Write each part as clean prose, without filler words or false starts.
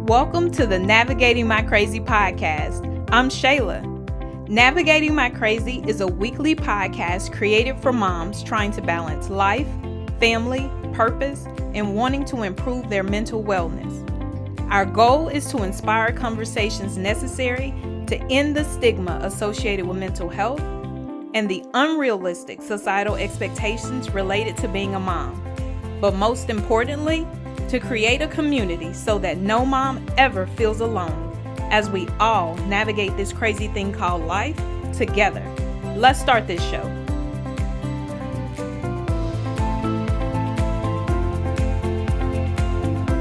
Welcome to the Navigating My Crazy podcast. I'm Shayla. Navigating My Crazy is a weekly podcast created for moms trying to balance life, family, purpose, and wanting to improve their mental wellness. Our goal is to inspire conversations necessary to end the stigma associated with mental health and the unrealistic societal expectations related to being a mom. But most importantly, to create a community so that no mom ever feels alone as we all navigate this crazy thing called life together. Let's start this show.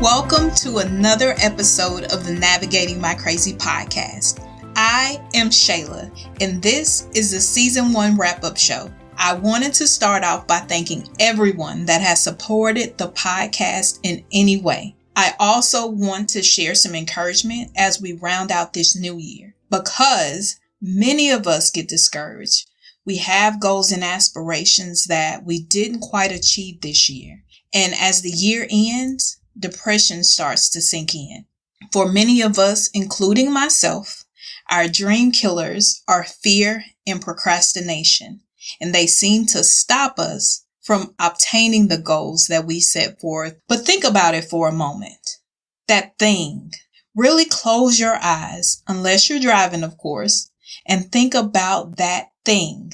Welcome to another episode of the Navigating My Crazy podcast. I am Shayla, and this is the season 1 wrap-up show. I wanted to start off by thanking everyone that has supported the podcast in any way. I also want to share some encouragement as we round out this new year, because many of us get discouraged. We have goals and aspirations that we didn't quite achieve this year. And as the year ends, depression starts to sink in. For many of us, including myself, our dream killers are fear and procrastination. And they seem to stop us from obtaining the goals that we set forth. But think about it for a moment. That thing. Really close your eyes, unless you're driving, of course, and think about that thing.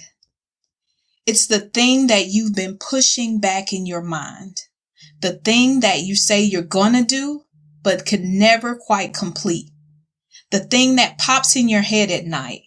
It's the thing that you've been pushing back in your mind. The thing that you say you're gonna do, but could never quite complete. The thing that pops in your head at night,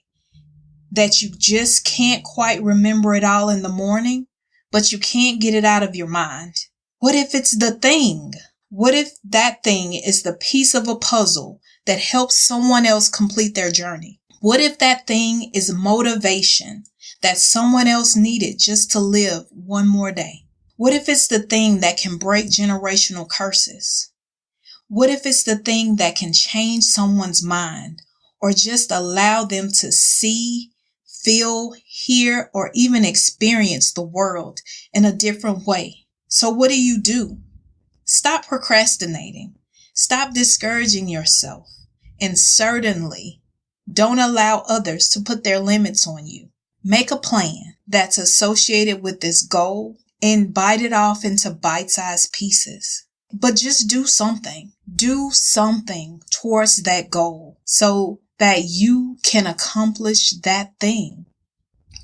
that you just can't quite remember it all in the morning, but you can't get it out of your mind. What if it's the thing? What if that thing is the piece of a puzzle that helps someone else complete their journey? What if that thing is motivation that someone else needed just to live one more day? What if it's the thing that can break generational curses? What if it's the thing that can change someone's mind or just allow them to see, feel, hear, or even experience the world in a different way? So what do? Stop procrastinating. Stop discouraging yourself. And certainly don't allow others to put their limits on you. Make a plan that's associated with this goal and bite it off into bite-sized pieces. But just do something. Do something towards that goal so that you can accomplish that thing.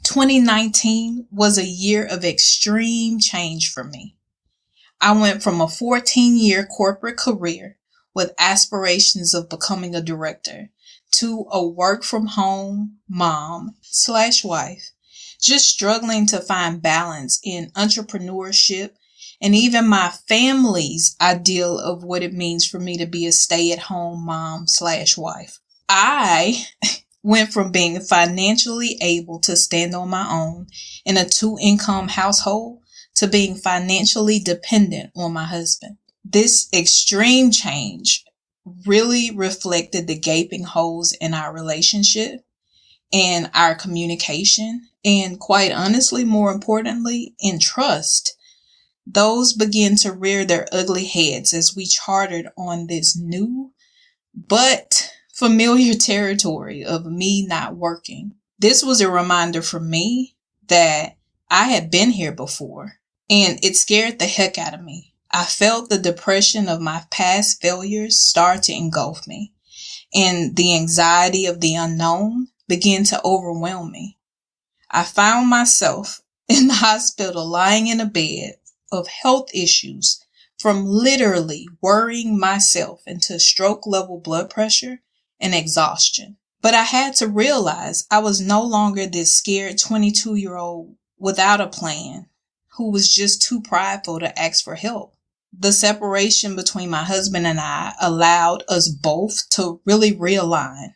2019 was a year of extreme change for me. I went from a 14-year corporate career with aspirations of becoming a director to a work-from-home mom/wife, just struggling to find balance in entrepreneurship and even my family's ideal of what it means for me to be a stay-at-home mom/wife. I went from being financially able to stand on my own in a 2-income household to being financially dependent on my husband. This extreme change really reflected the gaping holes in our relationship and our communication, and quite honestly, more importantly, in trust. Those began to rear their ugly heads as we chartered on this new but familiar territory of me not working. This was a reminder for me that I had been here before, and it scared the heck out of me. I felt the depression of my past failures start to engulf me, and the anxiety of the unknown began to overwhelm me. I found myself in the hospital lying in a bed of health issues from literally worrying myself into stroke-level blood pressure and exhaustion. But I had to realize I was no longer this scared 22-year-old without a plan who was just too prideful to ask for help. The separation between my husband and I allowed us both to really realign.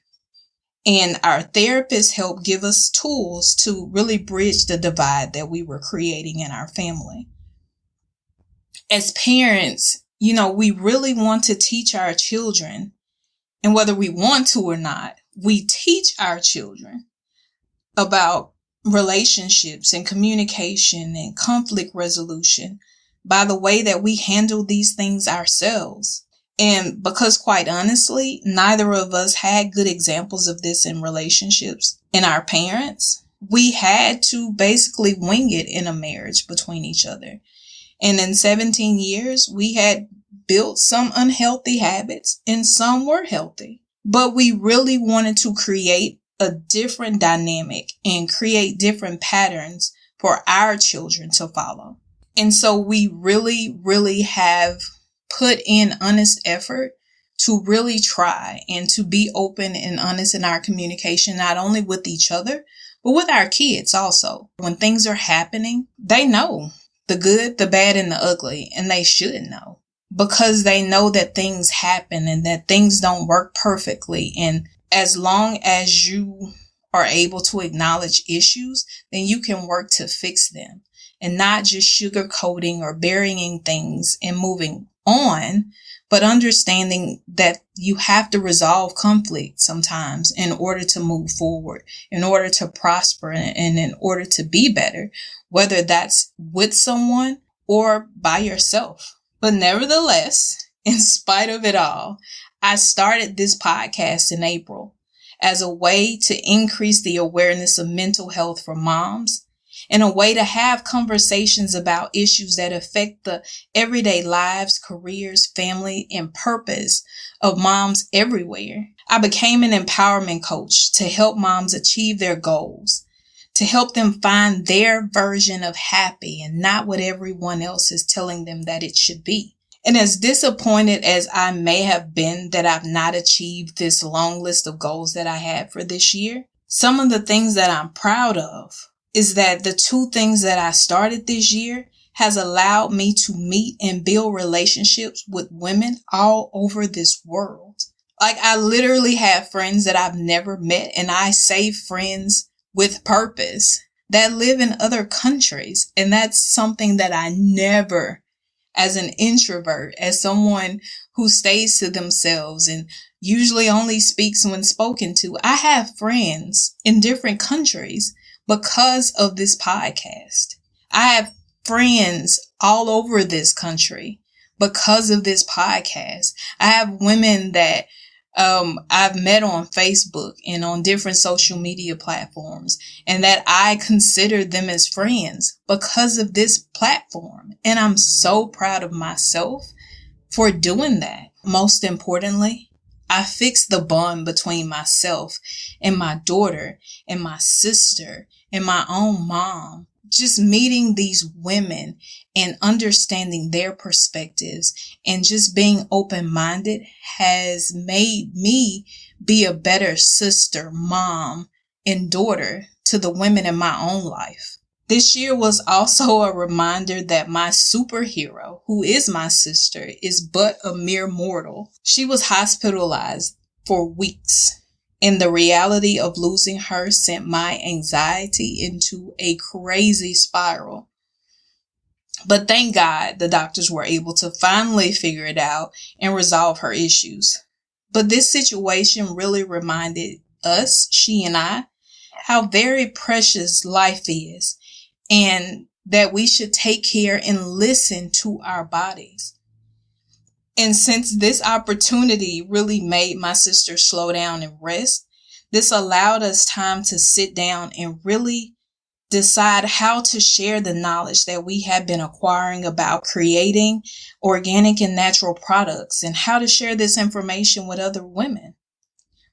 And our therapist helped give us tools to really bridge the divide that we were creating in our family. As parents, we really want to teach our children, and whether we want to or not, we teach our children about relationships and communication and conflict resolution by the way that we handle these things ourselves. And because quite honestly, neither of us had good examples of this in relationships in our parents, we had to basically wing it in a marriage between each other. And in 17 years, we had built some unhealthy habits and some were healthy. But we really wanted to create a different dynamic and create different patterns for our children to follow. And so we really, really have put in honest effort to really try and to be open and honest in our communication, not only with each other, but with our kids also. When things are happening, they know the good, the bad, and the ugly, and they should know because they know that things happen and that things don't work perfectly. And as long as you are able to acknowledge issues, then you can work to fix them and not just sugarcoating or burying things and moving on, but understanding that you have to resolve conflict sometimes in order to move forward, in order to prosper, and in order to be better, whether that's with someone or by yourself. But nevertheless, in spite of it all, I started this podcast in April as a way to increase the awareness of mental health for moms and a way to have conversations about issues that affect the everyday lives, careers, family, and purpose of moms everywhere. I became an empowerment coach to help moms achieve their goals, to help them find their version of happy and not what everyone else is telling them that it should be. And as disappointed as I may have been that I've not achieved this long list of goals that I had for this year, some of the things that I'm proud of is that the 2 things that I started this year has allowed me to meet and build relationships with women all over this world. Like, I literally have friends that I've never met, and I say friends with purpose that live in other countries. And that's something that I never, as an introvert, as someone who stays to themselves and usually only speaks when spoken to, I have friends in different countries because of this podcast. I have friends all over this country because of this podcast. I have women that I've met on Facebook and on different social media platforms, and that I consider them as friends because of this platform. And I'm so proud of myself for doing that. Most importantly, I fixed the bond between myself and my daughter and my sister and my own mom. Just meeting these women and understanding their perspectives and just being open-minded has made me be a better sister, mom, and daughter to the women in my own life. This year was also a reminder that my superhero, who is my sister, is but a mere mortal. She was hospitalized for weeks, and the reality of losing her sent my anxiety into a crazy spiral. But thank God the doctors were able to finally figure it out and resolve her issues. But this situation really reminded us, she and I, how very precious life is, and that we should take care and listen to our bodies. And since this opportunity really made my sister slow down and rest, this allowed us time to sit down and really decide how to share the knowledge that we have been acquiring about creating organic and natural products and how to share this information with other women.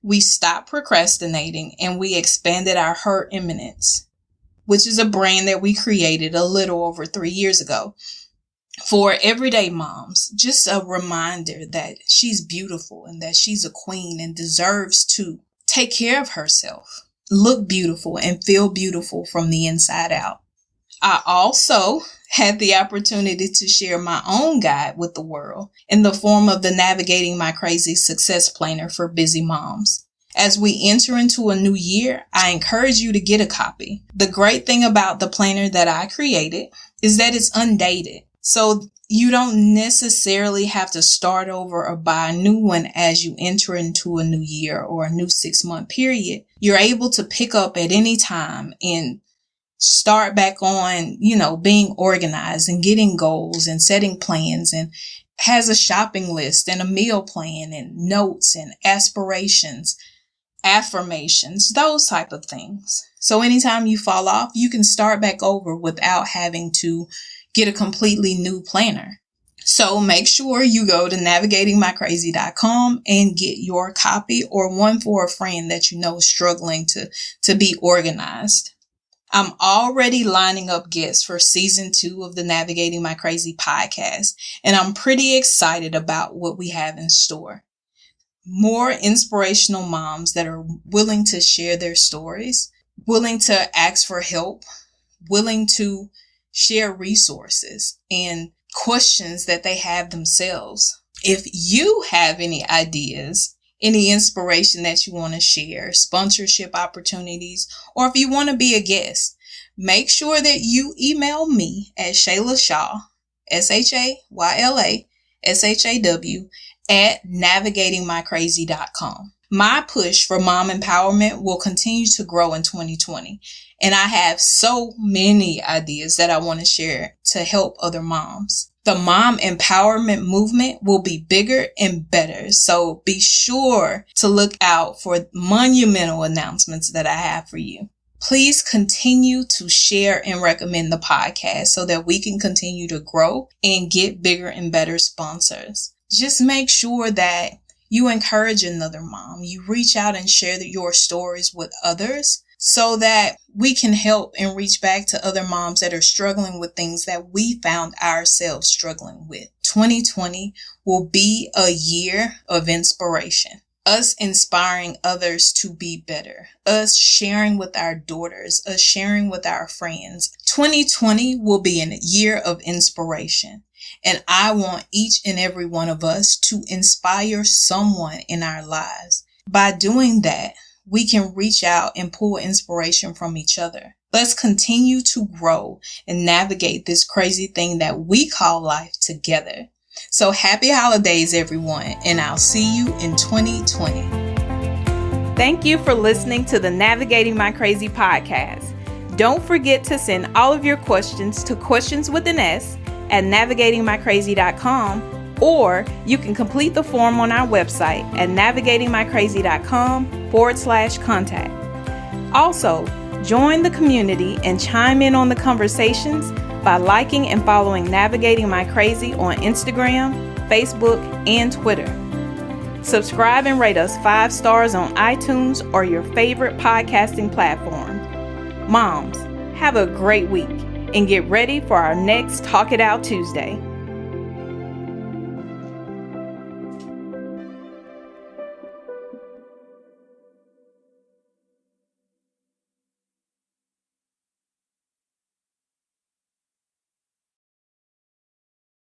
We stopped procrastinating and we expanded our Her Eminence, which is a brand that we created a little over 3 years ago for everyday moms. Just a reminder that she's beautiful and that she's a queen and deserves to take care of herself, look beautiful, and feel beautiful from the inside out. I also had the opportunity to share my own guide with the world in the form of the Navigating My Crazy Success Planner for busy moms. As we enter into a new year, I encourage you to get a copy. The great thing about the planner that I created is that it's undated. So you don't necessarily have to start over or buy a new one as you enter into a new year or a new 6-month period. You're able to pick up at any time and start back on, being organized and getting goals and setting plans has a shopping list and a meal plan and notes and aspirations, affirmations, those type of things. So anytime you fall off, you can start back over without having to get a completely new planner. So make sure you go to navigatingmycrazy.com and get your copy or one for a friend that you know is struggling to be organized. I'm already lining up guests for season 2 of the Navigating My Crazy podcast, and I'm pretty excited about what we have in store. More inspirational moms that are willing to share their stories, willing to ask for help, willing to share resources and questions that they have themselves. If you have any ideas, any inspiration that you want to share, sponsorship opportunities, or if you want to be a guest, make sure that you email me at Shayla Shaw, SHAYLA SHAW, at navigatingmycrazy.com. My push for mom empowerment will continue to grow in 2020, and I have so many ideas that I want to share to help other moms. The mom empowerment movement will be bigger and better, so be sure to look out for monumental announcements that I have for you. Please continue to share and recommend the podcast so that we can continue to grow and get bigger and better sponsors. Just make sure that you encourage another mom. You reach out and share your stories with others so that we can help and reach back to other moms that are struggling with things that we found ourselves struggling with. 2020 will be a year of inspiration. Us inspiring others to be better. Us sharing with our daughters. Us sharing with our friends. 2020 will be a year of inspiration. And I want each and every one of us to inspire someone in our lives. By doing that, we can reach out and pull inspiration from each other. Let's continue to grow and navigate this crazy thing that we call life together. So happy holidays, everyone, and I'll see you in 2020. Thank you for listening to the Navigating My Crazy podcast. Don't forget to send all of your questions to questions@navigatingmycrazy.com, or you can complete the form on our website at navigatingmycrazy.com/contact. Also, join the community and chime in on the conversations by liking and following Navigating My Crazy on Instagram, Facebook, and Twitter. Subscribe and rate us 5 stars on iTunes or your favorite podcasting platform. Moms, have a great week and get ready for our next Talk It Out Tuesday.